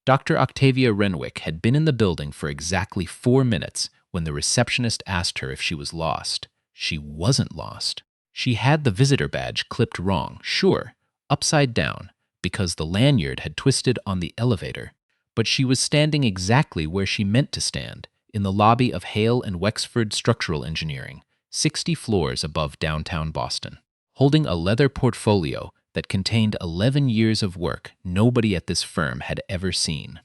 Dr. Octavia Renwick had been in the building for exactly 4 minutes when the receptionist asked her if she was lost. She wasn't lost. She had the visitor badge clipped wrong, sure, upside down, because the lanyard had twisted on the elevator, but she was standing exactly where she meant to stand, in the lobby of Hale and Wexford Structural Engineering, 60 floors above downtown Boston, holding a leather portfolio that contained 11 years of work nobody at this firm had ever seen.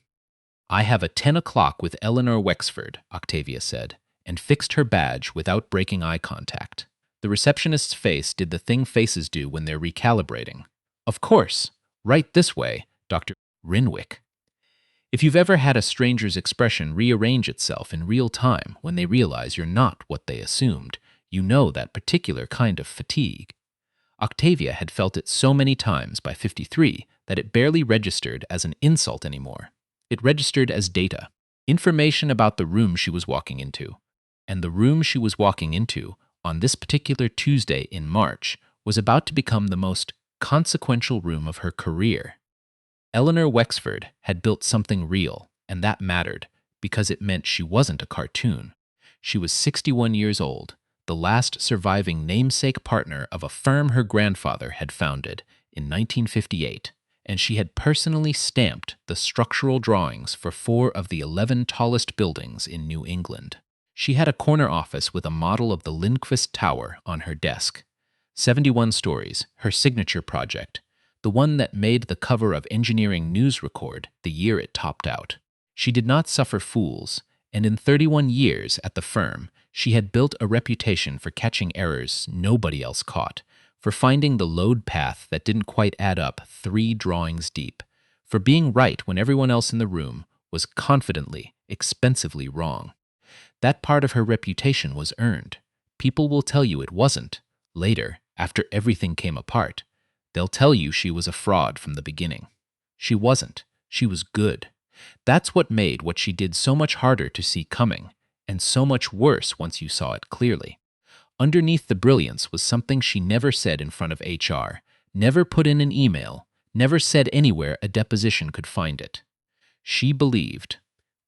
"I have a 10 o'clock with Eleanor Wexford," Octavia said, and fixed her badge without breaking eye contact. The receptionist's face did the thing faces do when they're recalibrating. "Of course. Right this way, Dr. Renwick." If you've ever had a stranger's expression rearrange itself in real time when they realize you're not what they assumed, you know that particular kind of fatigue. Octavia had felt it so many times by 53 that it barely registered as an insult anymore. It registered as data, information about the room she was walking into. And the room she was walking into, on this particular Tuesday in March, was about to become the most consequential room of her career. Eleanor Wexford had built something real, and that mattered, because it meant she wasn't a cartoon. She was 61 years old, the last surviving namesake partner of a firm her grandfather had founded in 1958, and she had personally stamped the structural drawings for 4 of the 11 tallest buildings in New England. She had a corner office with a model of the Lindquist Tower on her desk. 71 stories, her signature project, the one that made the cover of Engineering News Record the year it topped out. She did not suffer fools, and in 31 years at the firm, she had built a reputation for catching errors nobody else caught, for finding the load path that didn't quite add up 3 drawings deep, for being right when everyone else in the room was confidently, expensively wrong. That part of her reputation was earned. People will tell you it wasn't. Later, after everything came apart, they'll tell you she was a fraud from the beginning. She wasn't. She was good. That's what made what she did so much harder to see coming, and so much worse once you saw it clearly. Underneath the brilliance was something she never said in front of HR, never put in an email, never said anywhere a deposition could find it. She believed,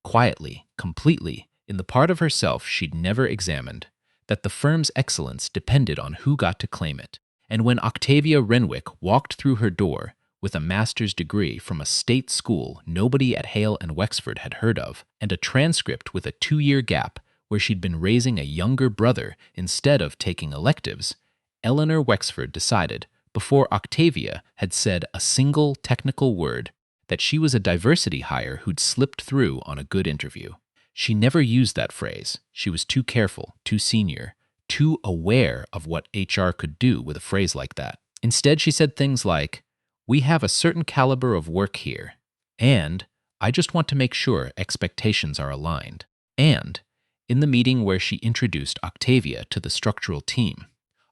quietly, completely, in the part of herself she'd never examined, that the firm's excellence depended on who got to claim it. And when Octavia Renwick walked through her door with a master's degree from a state school nobody at Hale and Wexford had heard of, and a transcript with a 2-year gap where she'd been raising a younger brother instead of taking electives, Eleanor Wexford decided, before Octavia had said a single technical word, that she was a diversity hire who'd slipped through on a good interview. She never used that phrase. She was too careful, too senior, too aware of what HR could do with a phrase like that. Instead, she said things like, "We have a certain caliber of work here, and I just want to make sure expectations are aligned." And in the meeting where she introduced Octavia to the structural team,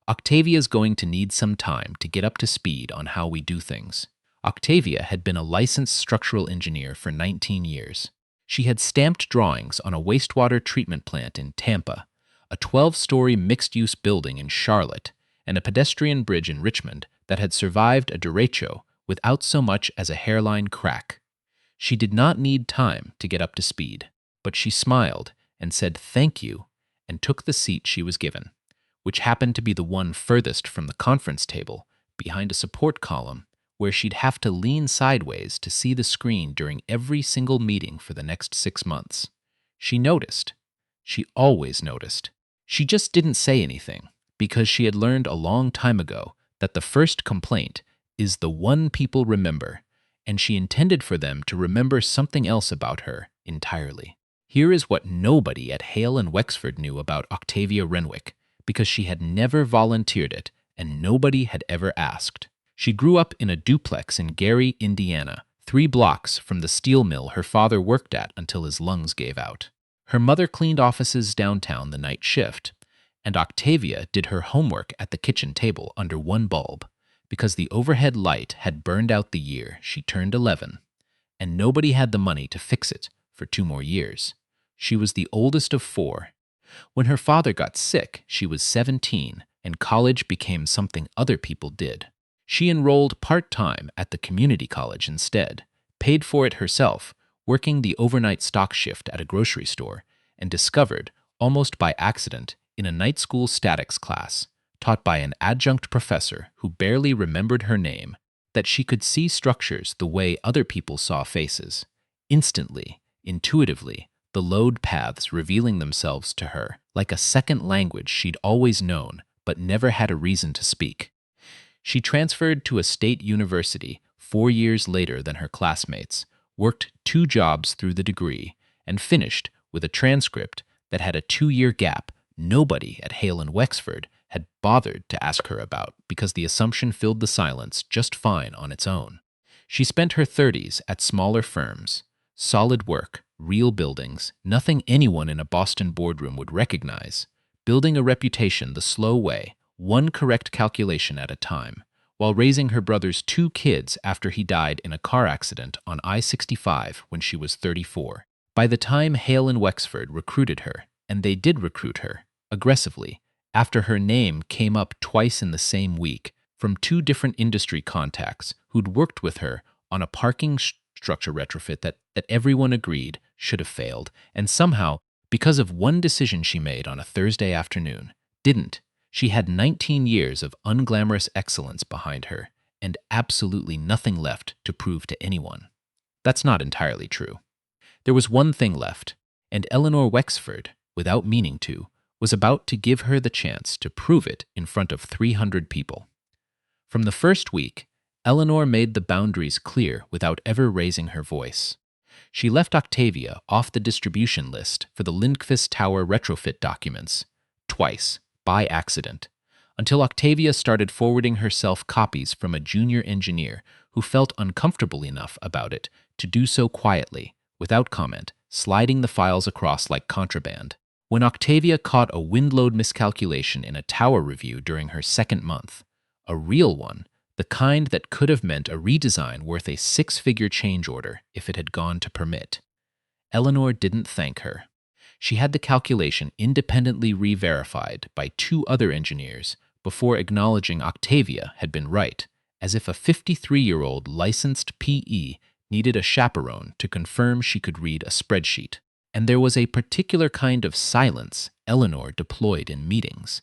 "Octavia's going to need some time to get up to speed on how we do things." Octavia had been a licensed structural engineer for 19 years. She had stamped drawings on a wastewater treatment plant in Tampa, a 12-story mixed-use building in Charlotte, and a pedestrian bridge in Richmond that had survived a derecho without so much as a hairline crack. She did not need time to get up to speed, but she smiled and said thank you and took the seat she was given, which happened to be the one furthest from the conference table, behind a support column, where she'd have to lean sideways to see the screen during every single meeting for the next 6 months. She noticed. She always noticed. She just didn't say anything, because she had learned a long time ago that the first complaint is the one people remember, and she intended for them to remember something else about her entirely. Here is what nobody at Hale and Wexford knew about Octavia Renwick, because she had never volunteered it and nobody had ever asked. She grew up in a duplex in Gary, Indiana, 3 blocks from the steel mill her father worked at until his lungs gave out. Her mother cleaned offices downtown the night shift, and Octavia did her homework at the kitchen table under one bulb, because the overhead light had burned out the year she turned 11, and nobody had the money to fix it for 2 more years. She was the oldest of 4. When her father got sick, she was 17, and college became something other people did. She enrolled part-time at the community college instead, paid for it herself, working the overnight stock shift at a grocery store, and discovered, almost by accident, in a night school statics class, taught by an adjunct professor who barely remembered her name, that she could see structures the way other people saw faces. Instantly, intuitively, the load paths revealing themselves to her like a second language she'd always known but never had a reason to speak. She transferred to a state university 4 years later than her classmates, worked 2 jobs through the degree, and finished with a transcript that had a 2-year gap nobody at Hale and Wexford had bothered to ask her about because the assumption filled the silence just fine on its own. She spent her 30s at smaller firms, solid work, real buildings, nothing anyone in a Boston boardroom would recognize, building a reputation the slow way, one correct calculation at a time, while raising her brother's 2 kids after he died in a car accident on I-65 when she was 34. By the time Hale and Wexford recruited her, and they did recruit her, aggressively, after her name came up twice in the same week from 2 different industry contacts who'd worked with her on a parking structure retrofit that everyone agreed should have failed, and somehow, because of one decision she made on a Thursday afternoon, didn't. She had 19 years of unglamorous excellence behind her, and absolutely nothing left to prove to anyone. That's not entirely true. There was one thing left, and Eleanor Wexford, without meaning to, was about to give her the chance to prove it in front of 300 people. From the first week, Eleanor made the boundaries clear without ever raising her voice. She left Octavia off the distribution list for the Lindqvist Tower retrofit documents, twice, by accident, until Octavia started forwarding herself copies from a junior engineer who felt uncomfortable enough about it to do so quietly, without comment, sliding the files across like contraband. When Octavia caught a wind load miscalculation in a tower review during her second month, a real one, the kind that could have meant a redesign worth a 6-figure change order if it had gone to permit, Eleanor didn't thank her. She had the calculation independently re-verified by 2 other engineers before acknowledging Octavia had been right, as if a 53-year-old licensed PE needed a chaperone to confirm she could read a spreadsheet. And there was a particular kind of silence Eleanor deployed in meetings,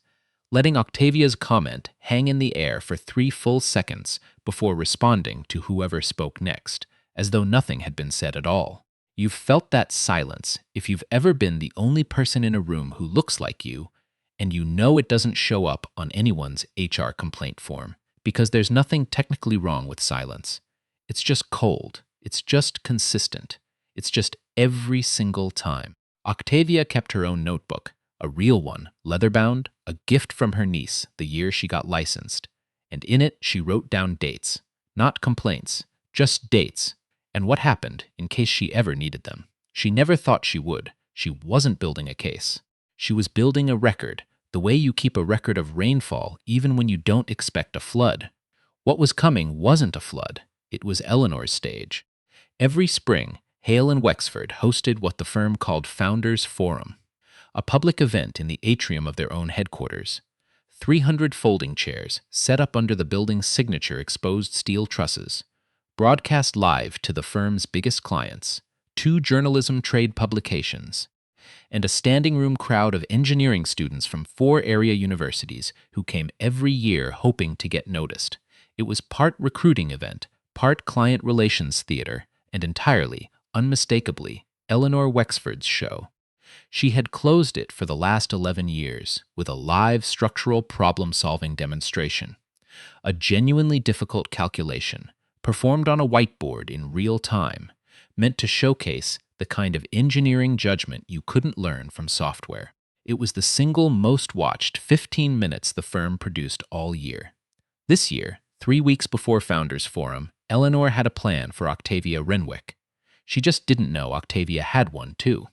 letting Octavia's comment hang in the air for 3 full seconds before responding to whoever spoke next, as though nothing had been said at all. You've felt that silence if you've ever been the only person in a room who looks like you, and you know it doesn't show up on anyone's HR complaint form, because there's nothing technically wrong with silence. It's just cold. It's just consistent. It's just every single time. Octavia kept her own notebook, a real one, leather-bound, a gift from her niece the year she got licensed, and in it she wrote down dates, not complaints, just dates, and what happened in case she ever needed them. She never thought she would. She wasn't building a case. She was building a record, the way you keep a record of rainfall even when you don't expect a flood. What was coming wasn't a flood. It was Eleanor's stage. Every spring, Hale and Wexford hosted what the firm called Founders Forum, a public event in the atrium of their own headquarters. 300 folding chairs set up under the building's signature exposed steel trusses, broadcast live to the firm's biggest clients, 2 journalism trade publications, and a standing room crowd of engineering students from 4 area universities who came every year hoping to get noticed. It was part recruiting event, part client relations theater, and entirely, unmistakably, Eleanor Wexford's show. She had closed it for the last 11 years with a live structural problem-solving demonstration, a genuinely difficult calculation, performed on a whiteboard in real time, meant to showcase the kind of engineering judgment you couldn't learn from software. It was the single most watched 15 minutes the firm produced all year. This year, 3 weeks before Founders Forum, Eleanor had a plan for Octavia Renwick. She just didn't know Octavia had one, too.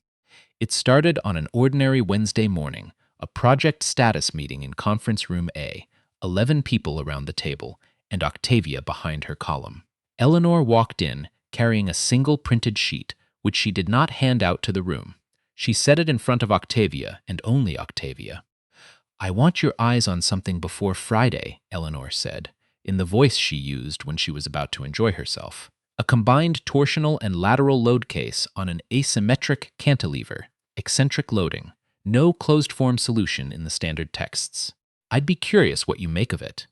It started on an ordinary Wednesday morning, a project status meeting in Conference Room A, 11 people around the table, and Octavia behind her column. Eleanor walked in, carrying a single printed sheet, which she did not hand out to the room. She set it in front of Octavia, and only Octavia. "I want your eyes on something before Friday," Eleanor said, in the voice she used when she was about to enjoy herself. A combined torsional and lateral load case on an asymmetric cantilever, eccentric loading, no closed-form solution in the standard texts. I'd be curious what you make of it.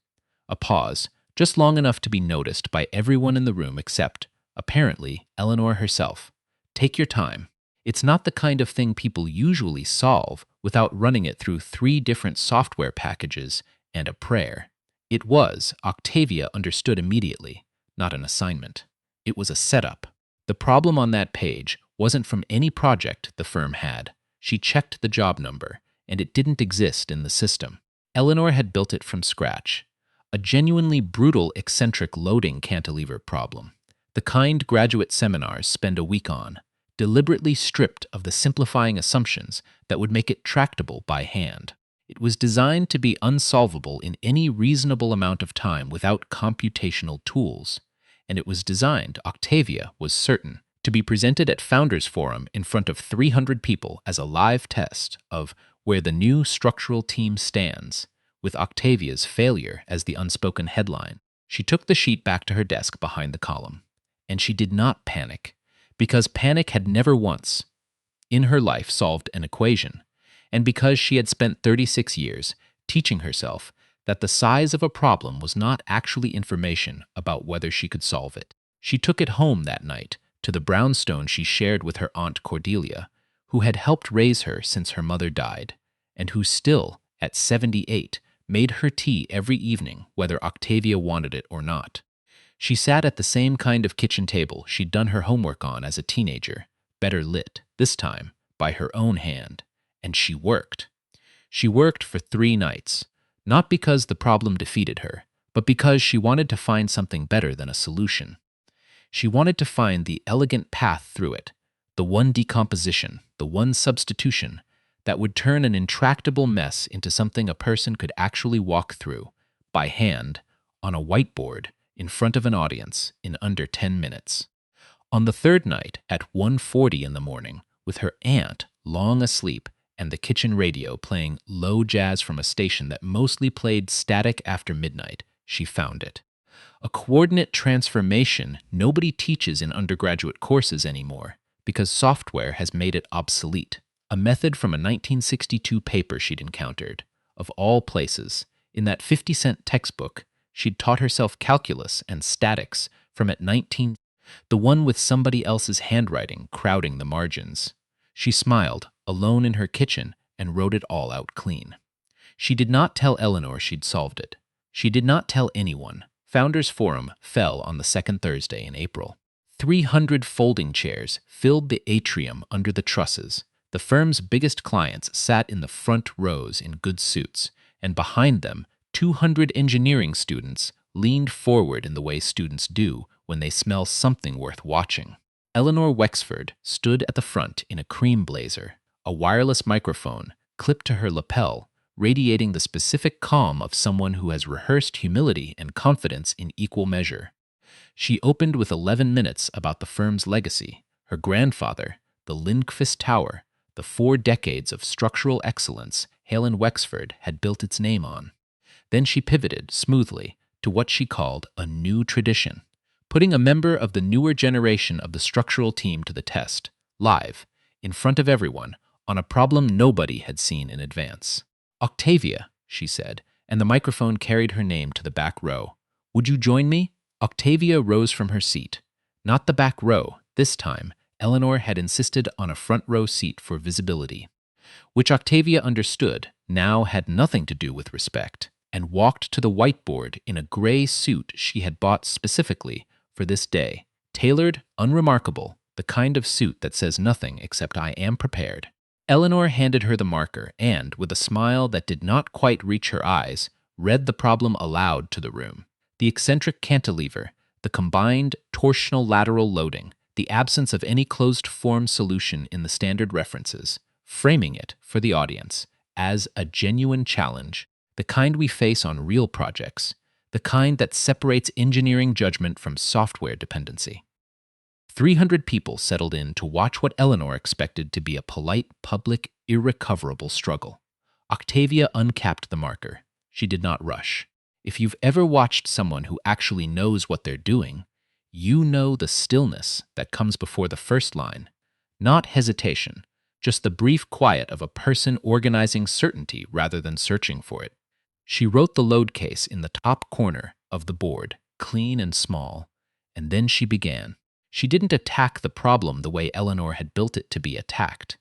A pause, just long enough to be noticed by everyone in the room except, apparently, Eleanor herself. Take your time. It's not the kind of thing people usually solve without running it through 3 different software packages and a prayer. It was, Octavia understood immediately, not an assignment. It was a setup. The problem on that page wasn't from any project the firm had. She checked the job number, and it didn't exist in the system. Eleanor had built it from scratch. A genuinely brutal eccentric loading cantilever problem, the kind graduate seminars spend a week on, deliberately stripped of the simplifying assumptions that would make it tractable by hand. It was designed to be unsolvable in any reasonable amount of time without computational tools. And it was designed, Octavia was certain, to be presented at Founders Forum in front of 300 people as a live test of where the new structural team stands, with Octavia's failure as the unspoken headline. She took the sheet back to her desk behind the column. And she did not panic, because panic had never once, in her life, solved an equation, and because she had spent 36 years teaching herself that the size of a problem was not actually information about whether she could solve it. She took it home that night to the brownstone she shared with her Aunt Cordelia, who had helped raise her since her mother died, and who still, at 78, made her tea every evening whether Octavia wanted it or not. She sat at the same kind of kitchen table she'd done her homework on as a teenager, better lit, this time, by her own hand, and she worked. She worked for 3 nights, not because the problem defeated her, but because she wanted to find something better than a solution. She wanted to find the elegant path through it, the one decomposition, the one substitution, that would turn an intractable mess into something a person could actually walk through, by hand, on a whiteboard, in front of an audience, in under 10 minutes. On the 3rd night, at 1:40 in the morning, with her aunt long asleep and the kitchen radio playing low jazz from a station that mostly played static after midnight, she found it. A coordinate transformation nobody teaches in undergraduate courses anymore, because software has made it obsolete. A method from a 1962 paper she'd encountered, of all places, in that 50-cent textbook. She'd taught herself calculus and statics from at 19, the one with somebody else's handwriting crowding the margins. She smiled, alone in her kitchen, and wrote it all out clean. She did not tell Eleanor she'd solved it. She did not tell anyone. Founders Forum fell on the 2nd Thursday in April. 300 folding chairs filled the atrium under the trusses. The firm's biggest clients sat in the front rows in good suits, and behind them, 200 engineering students leaned forward in the way students do when they smell something worth watching. Eleanor Wexford stood at the front in a cream blazer, a wireless microphone clipped to her lapel, radiating the specific calm of someone who has rehearsed humility and confidence in equal measure. She opened with 11 minutes about the firm's legacy, her grandfather, the Lindqvist Tower, the 4 decades of structural excellence Helen Wexford had built its name on. Then she pivoted, smoothly, to what she called a new tradition, putting a member of the newer generation of the structural team to the test, live, in front of everyone, on a problem nobody had seen in advance. "Octavia," she said, and the microphone carried her name to the back row. "Would you join me?" Octavia rose from her seat. Not the back row, this time. Eleanor had insisted on a front row seat for visibility, which Octavia understood now had nothing to do with respect, and walked to the whiteboard in a gray suit she had bought specifically for this day, tailored, unremarkable, the kind of suit that says nothing except "I am prepared." Eleanor handed her the marker and, with a smile that did not quite reach her eyes, read the problem aloud to the room. The eccentric cantilever, the combined torsional lateral loading, the absence of any closed-form solution in the standard references, framing it, for the audience, as a genuine challenge, the kind we face on real projects, the kind that separates engineering judgment from software dependency. 300 people settled in to watch what Eleanor expected to be a polite, public, irrecoverable struggle. Octavia uncapped the marker. She did not rush. If you've ever watched someone who actually knows what they're doing, You know the stillness that comes before the first line. Not hesitation, just the brief quiet of a person organizing certainty rather than searching for it. She wrote the load case in the top corner of the board, clean and small, and then she began. She didn't attack the problem the way Eleanor had built it to be attacked.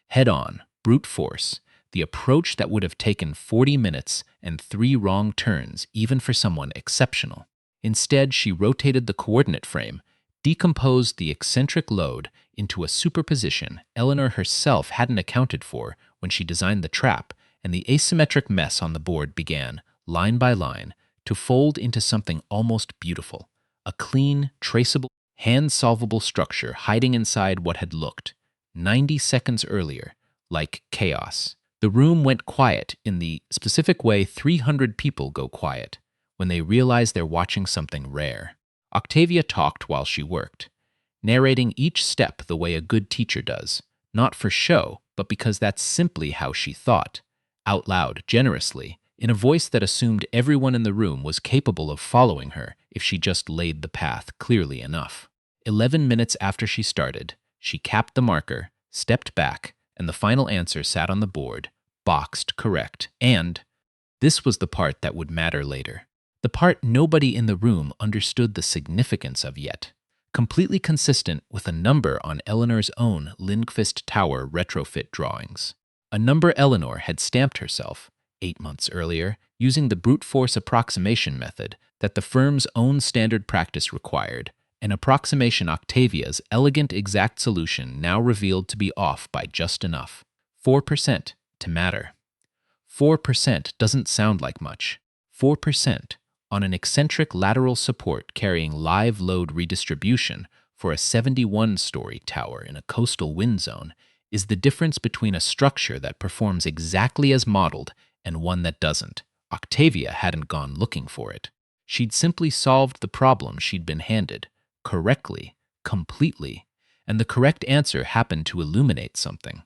Head on, brute force, the approach that would have taken 40 minutes and 3 wrong turns even for someone exceptional. Instead, she rotated the coordinate frame, decomposed the eccentric load into a superposition Eleanor herself hadn't accounted for when she designed the trap, and the asymmetric mess on the board began, line by line, to fold into something almost beautiful, a clean, traceable, hand-solvable structure hiding inside what had looked, 90 seconds earlier, like chaos. The room went quiet in the specific way 300 people go quiet when they realize they're watching something rare. Octavia talked while she worked, narrating each step the way a good teacher does, not for show, but because that's simply how she thought, out loud, generously, in a voice that assumed everyone in the room was capable of following her if she just laid the path clearly enough. 11 minutes after she started, she capped the marker, stepped back, and the final answer sat on the board, boxed correct. And this was the part that would matter later. The part nobody in the room understood the significance of yet. Completely consistent with a number on Eleanor's own Lindqvist Tower retrofit drawings. A number Eleanor had stamped herself, 8 months earlier, using the brute force approximation method that the firm's own standard practice required, an approximation Octavia's elegant exact solution now revealed to be off by just enough. 4% to matter. 4% doesn't sound like much. 4% on an eccentric lateral support carrying live load redistribution for a 71-story tower in a coastal wind zone is the difference between a structure that performs exactly as modeled and one that doesn't. Octavia hadn't gone looking for it. She'd simply solved the problem she'd been handed, correctly, completely, and the correct answer happened to illuminate something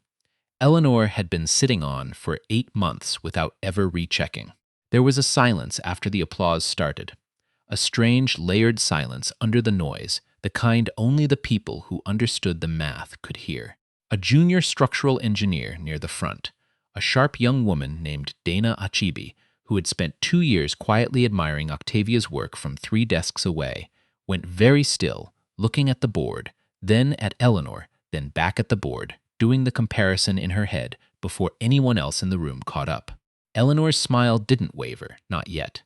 Eleanor had been sitting on for 8 months without ever rechecking. There was a silence after the applause started, a strange, layered silence under the noise, the kind only the people who understood the math could hear. A junior structural engineer near the front, a sharp young woman named Dana Achibi, who had spent 2 years quietly admiring Octavia's work from 3 desks away, went very still, looking at the board, then at Eleanor, then back at the board, doing the comparison in her head before anyone else in the room caught up. Eleanor's smile didn't waver, not yet.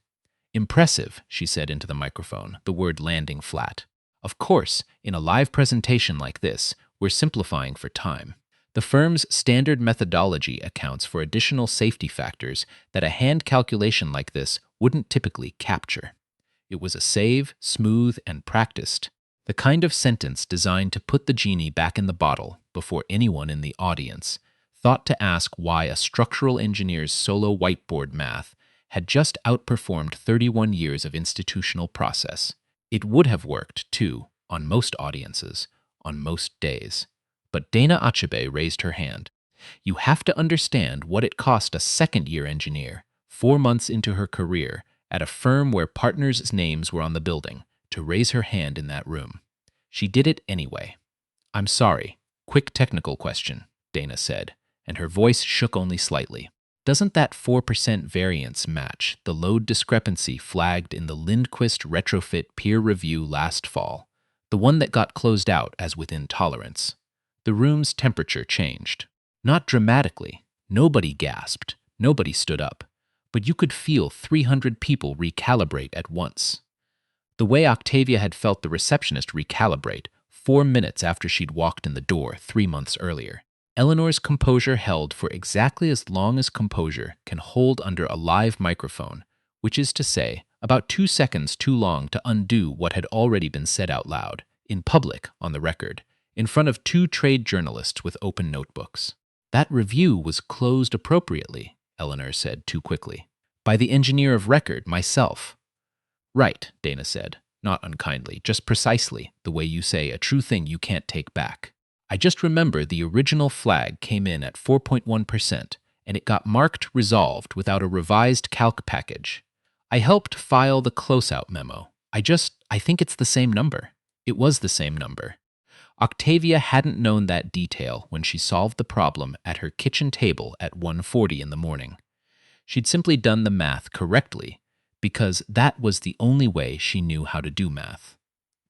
"Impressive," she said into the microphone, the word landing flat. "Of course, in a live presentation like this, we're simplifying for time. The firm's standard methodology accounts for additional safety factors that a hand calculation like this wouldn't typically capture. It was a save, smooth, and practiced, the kind of sentence designed to put the genie back in the bottle before anyone in the audience thought to ask why a structural engineer's solo whiteboard math had just outperformed 31 years of institutional process. It would have worked, too, on most audiences, on most days. But Dana Achebe raised her hand. You have to understand what it cost a second-year engineer, 4 months into her career, at a firm where partners' names were on the building, to raise her hand in that room. She did it anyway. "I'm sorry. Quick technical question," Dana said, and her voice shook only slightly. "Doesn't that 4% variance match the load discrepancy flagged in the Lindqvist retrofit peer review last fall, the one that got closed out as within tolerance?" The room's temperature changed. Not dramatically. Nobody gasped. Nobody stood up. But you could feel 300 people recalibrate at once. The way Octavia had felt the receptionist recalibrate 4 minutes after she'd walked in the door 3 months earlier. Eleanor's composure held for exactly as long as composure can hold under a live microphone, which is to say, about 2 seconds too long to undo what had already been said out loud, in public, on the record, in front of 2 trade journalists with open notebooks. "That review was closed appropriately," Eleanor said too quickly. "By the engineer of record, myself." "Right," Dana said, not unkindly, just precisely the way you say a true thing you can't take back. "I just remember the original flag came in at 4.1%, and it got marked resolved without a revised calc package. I helped file the closeout memo. I think it's the same number." It was the same number. Octavia hadn't known that detail when she solved the problem at her kitchen table at 1:40 in the morning. She'd simply done the math correctly because that was the only way she knew how to do math.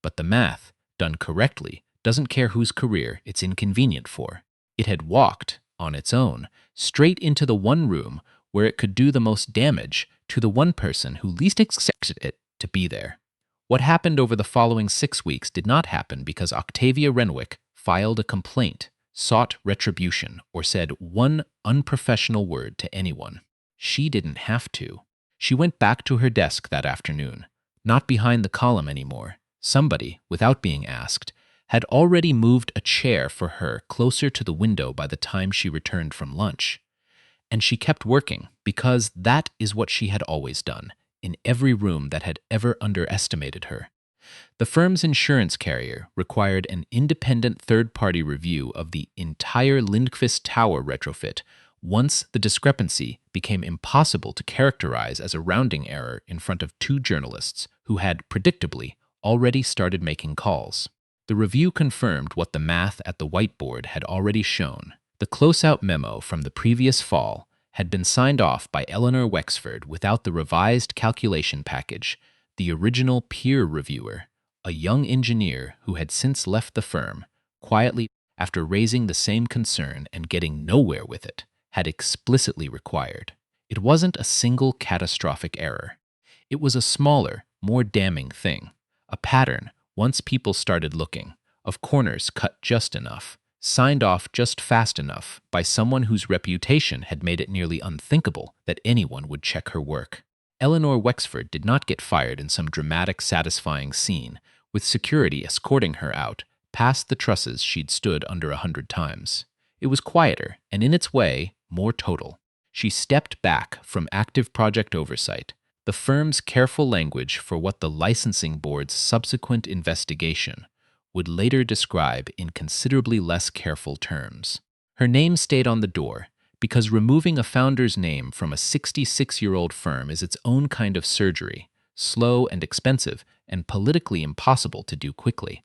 But the math, done correctly, doesn't care whose career it's inconvenient for. It had walked, on its own, straight into the one room where it could do the most damage to the one person who least expected it to be there. What happened over the following 6 weeks did not happen because Octavia Renwick filed a complaint, sought retribution, or said one unprofessional word to anyone. She didn't have to. She went back to her desk that afternoon, not behind the column anymore. Somebody, without being asked, had already moved a chair for her closer to the window by the time she returned from lunch. And she kept working because that is what she had always done, in every room that had ever underestimated her. The firm's insurance carrier required an independent third-party review of the entire Lindqvist Tower retrofit once the discrepancy became impossible to characterize as a rounding error in front of two journalists who had, predictably, already started making calls. The review confirmed what the math at the whiteboard had already shown. The close-out memo from the previous fall had been signed off by Eleanor Wexford without the revised calculation package, the original peer reviewer, a young engineer who had since left the firm, quietly after raising the same concern and getting nowhere with it, had explicitly required. It wasn't a single catastrophic error. It was a smaller, more damning thing, a pattern once people started looking, of corners cut just enough, signed off just fast enough by someone whose reputation had made it nearly unthinkable that anyone would check her work. Eleanor Wexford did not get fired in some dramatic, satisfying scene, with security escorting her out past the trusses she'd stood under 100 times. It was quieter, and in its way, more total. She stepped back from active project oversight, the firm's careful language for what the licensing board's subsequent investigation would later describe in considerably less careful terms. Her name stayed on the door, because removing a founder's name from a 66-year-old firm is its own kind of surgery, slow and expensive, and politically impossible to do quickly.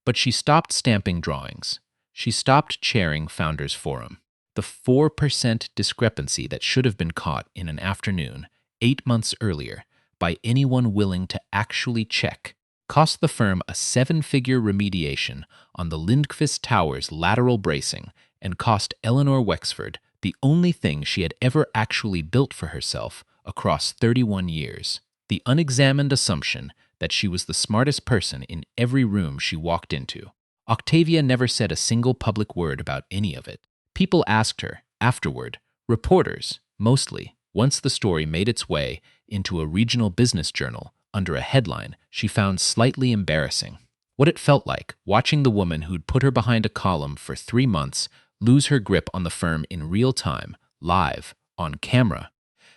But she stopped stamping drawings. She stopped chairing Founders Forum. The 4% discrepancy that should have been caught in an afternoon, 8 months earlier, by anyone willing to actually check, cost the firm a 7-figure remediation on the Lindqvist Tower's lateral bracing and cost Eleanor Wexford the only thing she had ever actually built for herself across 31 years, the unexamined assumption that she was the smartest person in every room she walked into. Octavia never said a single public word about any of it. People asked her, afterward, reporters, mostly, once the story made its way into a regional business journal under a headline she found slightly embarrassing. What it felt like watching the woman who'd put her behind a column for 3 months lose her grip on the firm in real time, live, on camera,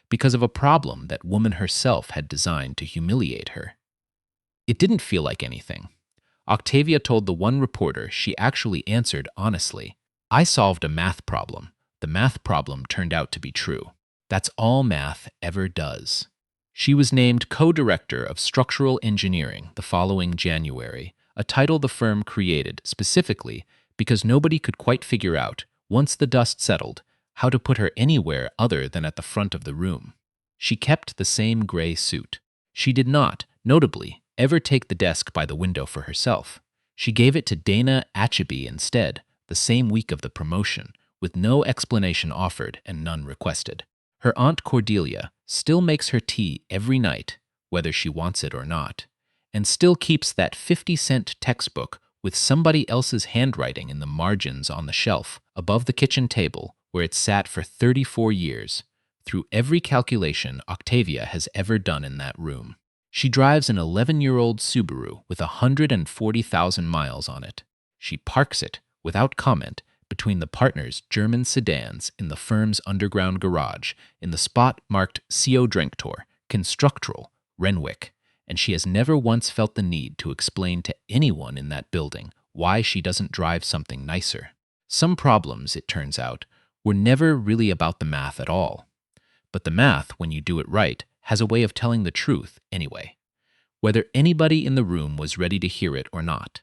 because of a problem that woman herself had designed to humiliate her. It didn't feel like anything. Octavia told the one reporter she actually answered honestly, "I solved a math problem. The math problem turned out to be true. That's all math ever does." She was named co-director of structural engineering the following January, a title the firm created specifically because nobody could quite figure out, once the dust settled, how to put her anywhere other than at the front of the room. She kept the same gray suit. She did not, notably, ever take the desk by the window for herself. She gave it to Dana Achebe instead, the same week of the promotion, with no explanation offered and none requested. Her Aunt Cordelia still makes her tea every night, whether she wants it or not, and still keeps that 50-cent textbook with somebody else's handwriting in the margins on the shelf above the kitchen table where it sat for 34 years, through every calculation Octavia has ever done in that room. She drives an 11-year-old Subaru with 140,000 miles on it. She parks it, without comment, between the partners' German sedans in the firm's underground garage in the spot marked CO Drenktor, Constructural, Renwick, and she has never once felt the need to explain to anyone in that building why she doesn't drive something nicer. Some problems, it turns out, were never really about the math at all. But the math, when you do it right, has a way of telling the truth anyway. whether anybody in the room was ready to hear it or not.